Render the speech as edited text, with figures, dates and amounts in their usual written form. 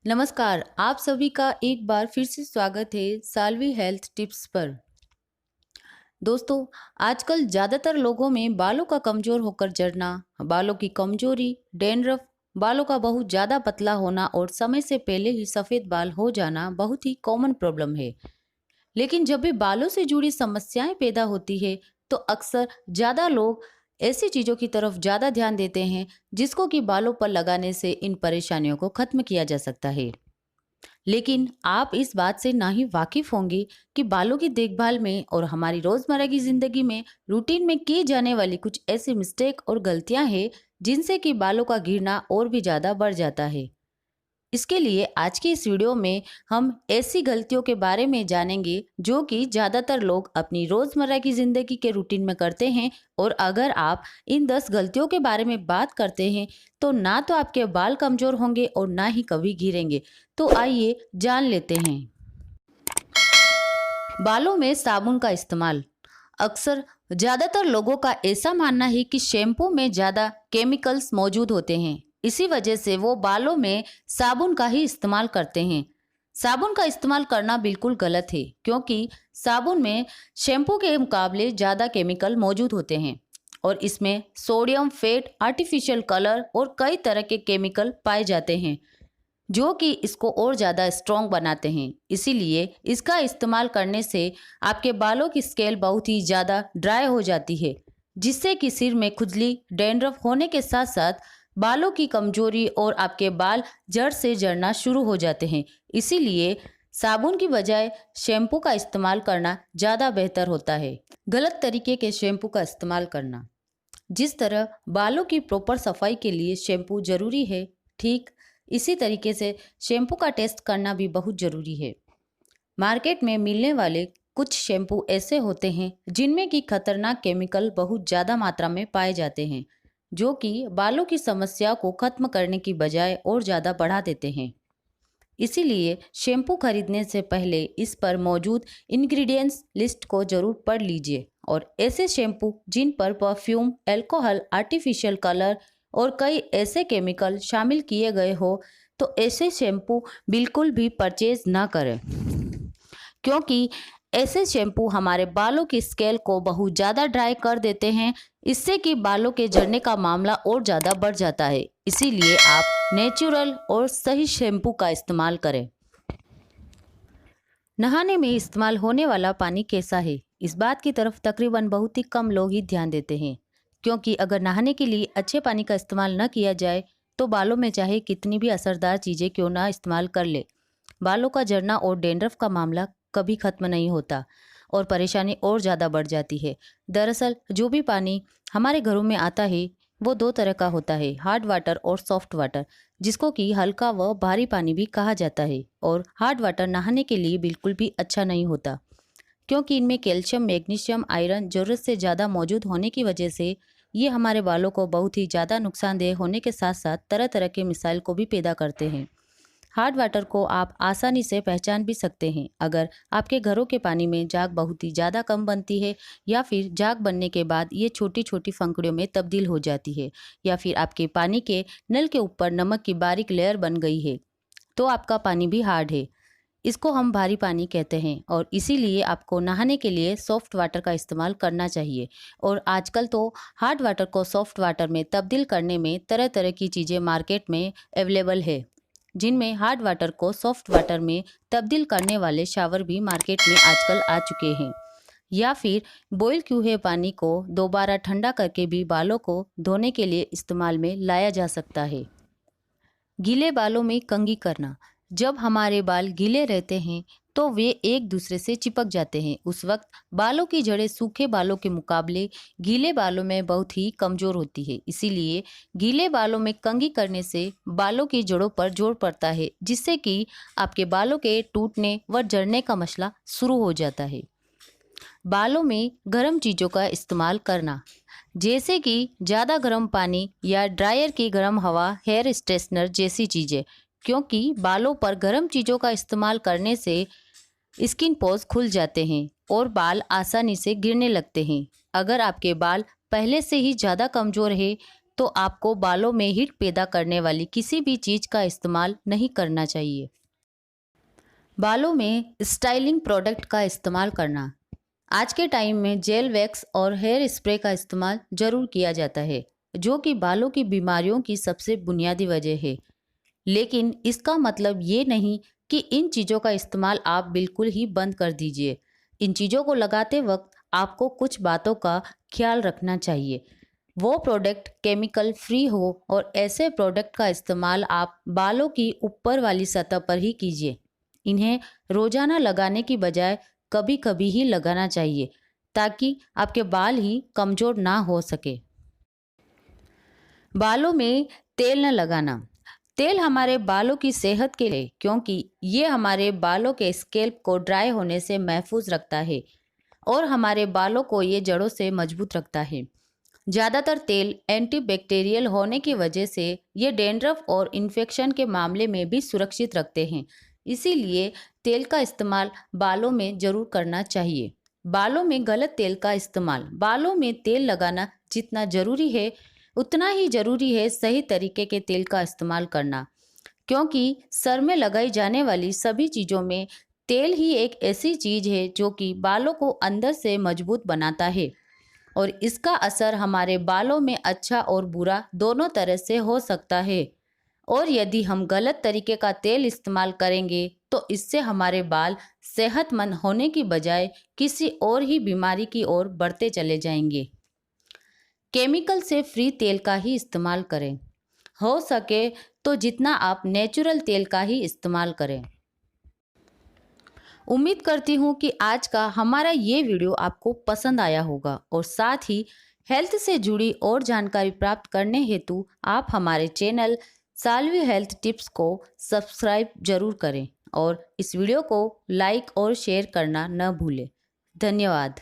नमस्कार, आप सभी का एक बार फिर से स्वागत है साल्वी हेल्थ टिप्स पर। दोस्तों, आजकल ज़्यादातर लोगों में बालों का कमज़ोर होकर झड़ना, बालों की कमज़ोरी, डैंड्रफ, बालों का बहुत ज़्यादा पतला होना और समय से पहले ही सफ़ेद बाल हो जाना बहुत ही कॉमन प्रॉब्लम है। लेकिन जब भी बालों से जुड़ी समस्याएं पैदा होती है, तो अक्सर ज़्यादा लोग ऐसी चीज़ों की तरफ ज़्यादा ध्यान देते हैं, जिसको कि बालों पर लगाने से इन परेशानियों को खत्म किया जा सकता है। लेकिन आप इस बात से ना ही वाकिफ होंगे कि बालों की देखभाल में और हमारी रोजमर्रा की जिंदगी में रूटीन में की जाने वाली कुछ ऐसी मिस्टेक और गलतियां हैं जिनसे कि बालों का गिरना और भी ज्यादा बढ़ जाता है। इसके लिए आज की इस वीडियो में हम ऐसी गलतियों के बारे में जानेंगे जो कि ज़्यादातर लोग अपनी रोज़मर्रा की ज़िंदगी के रूटीन में करते हैं। और अगर आप इन 10 गलतियों के बारे में बात करते हैं तो ना तो आपके बाल कमज़ोर होंगे और ना ही कभी गिरेंगे। तो आइए जान लेते हैं। बालों में साबुन का इस्तेमाल। अक्सर ज़्यादातर लोगों का ऐसा मानना है कि शैम्पू में ज़्यादा केमिकल्स मौजूद होते हैं, इसी वजह से वो बालों में साबुन का ही इस्तेमाल करते हैं। साबुन का इस्तेमाल करना बिल्कुल गलत है, क्योंकि साबुन में शैम्पू के मुकाबले ज़्यादा केमिकल मौजूद होते हैं और इसमें सोडियम, फैट, आर्टिफिशियल कलर और कई तरह के केमिकल पाए जाते हैं जो कि इसको और ज़्यादा स्ट्रॉन्ग बनाते हैं। इसीलिए इसका इस्तेमाल करने से आपके बालों की स्केल बहुत ही ज़्यादा ड्राई हो जाती है, जिससे कि सिर में खुजली, डैंड्रफ होने के साथ साथ बालों की कमजोरी और आपके बाल जड़ से झड़ना शुरू हो जाते हैं। इसीलिए साबुन की बजाय शैम्पू का इस्तेमाल करना ज़्यादा बेहतर होता है। गलत तरीके के शैम्पू का इस्तेमाल करना। जिस तरह बालों की प्रॉपर सफाई के लिए शैम्पू जरूरी है, ठीक इसी तरीके से शैम्पू का टेस्ट करना भी बहुत ज़रूरी है। मार्केट में मिलने वाले कुछ शैम्पू ऐसे होते हैं जिनमें कि खतरनाक केमिकल बहुत ज़्यादा मात्रा में पाए जाते हैं, जो कि बालों की समस्या को खत्म करने की बजाय और ज़्यादा बढ़ा देते हैं। इसीलिए शैम्पू खरीदने से पहले इस पर मौजूद इंग्रेडिएंट्स लिस्ट को जरूर पढ़ लीजिए। और ऐसे शैम्पू जिन पर परफ्यूम, अल्कोहल, आर्टिफिशियल कलर और कई ऐसे केमिकल शामिल किए गए हो, तो ऐसे शैम्पू बिल्कुल भी परचेज ना करें, क्योंकि ऐसे शैम्पू हमारे बालों की स्केल को बहुत ज़्यादा ड्राई कर देते हैं। इससे कि बालों के झड़ने का मामला और ज़्यादा बढ़ जाता है। इसीलिए आप नेचुरल और सही शैम्पू का इस्तेमाल करें। नहाने में इस्तेमाल होने वाला पानी कैसा है, इस बात की तरफ तकरीबन बहुत ही कम लोग ही ध्यान देते हैं, क्योंकि अगर नहाने के लिए अच्छे पानी का इस्तेमाल न किया जाए तो बालों में चाहे कितनी भी असरदार चीज़ें क्यों ना इस्तेमाल कर ले, बालों का झड़ना और डैंड्रफ का मामला कभी खत्म नहीं होता और परेशानी और ज़्यादा बढ़ जाती है। दरअसल जो भी पानी हमारे घरों में आता है वो दो तरह का होता है, हार्ड वाटर और सॉफ्ट वाटर, जिसको कि हल्का व भारी पानी भी कहा जाता है। और हार्ड वाटर नहाने के लिए बिल्कुल भी अच्छा नहीं होता, क्योंकि इनमें कैल्शियम, मैग्नीशियम, आयरन ज़रूरत से ज़्यादा मौजूद होने की वजह से ये हमारे बालों को बहुत ही ज़्यादा नुकसानदेह होने के साथ साथ तरह तरह के मिसाइल को भी पैदा करते हैं। हार्ड वाटर को आप आसानी से पहचान भी सकते हैं अगर आपके घरों के पानी में झाग बहुत ही ज़्यादा कम बनती है, या फिर झाग बनने के बाद ये छोटी छोटी फंकड़ियों में तब्दील हो जाती है, या फिर आपके पानी के नल के ऊपर नमक की बारीक लेयर बन गई है, तो आपका पानी भी हार्ड है। इसको हम भारी पानी कहते हैं और इसीलिए आपको नहाने के लिए सॉफ्ट वाटर का इस्तेमाल करना चाहिए। और आजकल तो हार्ड वाटर को सॉफ्ट वाटर में तब्दील करने में तरह तरह की चीज़ें मार्केट में अवेलेबल है, जिनमें हार्ड वाटर को सॉफ्ट वाटर में तब्दील करने वाले शावर भी मार्केट में आजकल आ चुके हैं। या फिर बॉयल किए हुए पानी को दोबारा ठंडा करके भी बालों को धोने के लिए इस्तेमाल में लाया जा सकता है। गीले बालों में कंघी करना। जब हमारे बाल गीले रहते हैं तो वे एक दूसरे से चिपक जाते हैं। उस वक्त बालों की जड़ें सूखे बालों के मुकाबले गीले बालों में बहुत ही कमज़ोर होती है। इसीलिए गीले बालों में कंघी करने से बालों की जड़ों पर जोर पड़ता है, जिससे कि आपके बालों के टूटने व झड़ने का मसला शुरू हो जाता है। बालों में गर्म चीज़ों का इस्तेमाल करना, जैसे कि ज़्यादा गर्म पानी या ड्रायर की गर्म हवा, हेयर स्ट्रेटनर जैसी चीज़ें, क्योंकि बालों पर गर्म चीज़ों का इस्तेमाल करने से स्किन पोर्स खुल जाते हैं और बाल आसानी से गिरने लगते हैं। अगर आपके बाल पहले से ही ज़्यादा कमज़ोर है तो आपको बालों में हीट पैदा करने वाली किसी भी चीज़ का इस्तेमाल नहीं करना चाहिए। बालों में स्टाइलिंग प्रोडक्ट का इस्तेमाल करना। आज के टाइम में जेल वैक्स और हेयर स्प्रे का इस्तेमाल ज़रूर किया जाता है, जो कि बालों की बीमारियों की सबसे बुनियादी वजह है। लेकिन इसका मतलब ये नहीं कि इन चीज़ों का इस्तेमाल आप बिल्कुल ही बंद कर दीजिए। इन चीज़ों को लगाते वक्त आपको कुछ बातों का ख्याल रखना चाहिए। वो प्रोडक्ट केमिकल फ्री हो और ऐसे प्रोडक्ट का इस्तेमाल आप बालों की ऊपर वाली सतह पर ही कीजिए। इन्हें रोजाना लगाने की बजाय कभी कभी ही लगाना चाहिए, ताकि आपके बाल ही कमज़ोर ना हो सके। बालों में तेल न लगाना। तेल हमारे बालों की सेहत के लिए, क्योंकि ये हमारे बालों के स्कैल्प को ड्राई होने से महफूज रखता है और हमारे बालों को ये जड़ों से मजबूत रखता है। ज़्यादातर तेल एंटीबैक्टीरियल होने की वजह से ये डैंड्रफ और इन्फेक्शन के मामले में भी सुरक्षित रखते हैं। इसीलिए तेल का इस्तेमाल बालों में ज़रूर करना चाहिए। बालों में गलत तेल का इस्तेमाल। बालों में तेल लगाना जितना ज़रूरी है, उतना ही ज़रूरी है सही तरीके के तेल का इस्तेमाल करना, क्योंकि सर में लगाई जाने वाली सभी चीज़ों में तेल ही एक ऐसी चीज़ है जो कि बालों को अंदर से मजबूत बनाता है और इसका असर हमारे बालों में अच्छा और बुरा दोनों तरह से हो सकता है। और यदि हम गलत तरीके का तेल इस्तेमाल करेंगे तो इससे हमारे बाल सेहतमंद होने की बजाय किसी और ही बीमारी की ओर बढ़ते चले जाएंगे। केमिकल से फ्री तेल का ही इस्तेमाल करें। हो सके तो जितना आप नेचुरल तेल का ही इस्तेमाल करें। उम्मीद करती हूँ कि आज का हमारा ये वीडियो आपको पसंद आया होगा और साथ ही हेल्थ से जुड़ी और जानकारी प्राप्त करने हेतु आप हमारे चैनल साल्वी हेल्थ टिप्स को सब्सक्राइब जरूर करें और इस वीडियो को लाइक और शेयर करना न भूलें। धन्यवाद।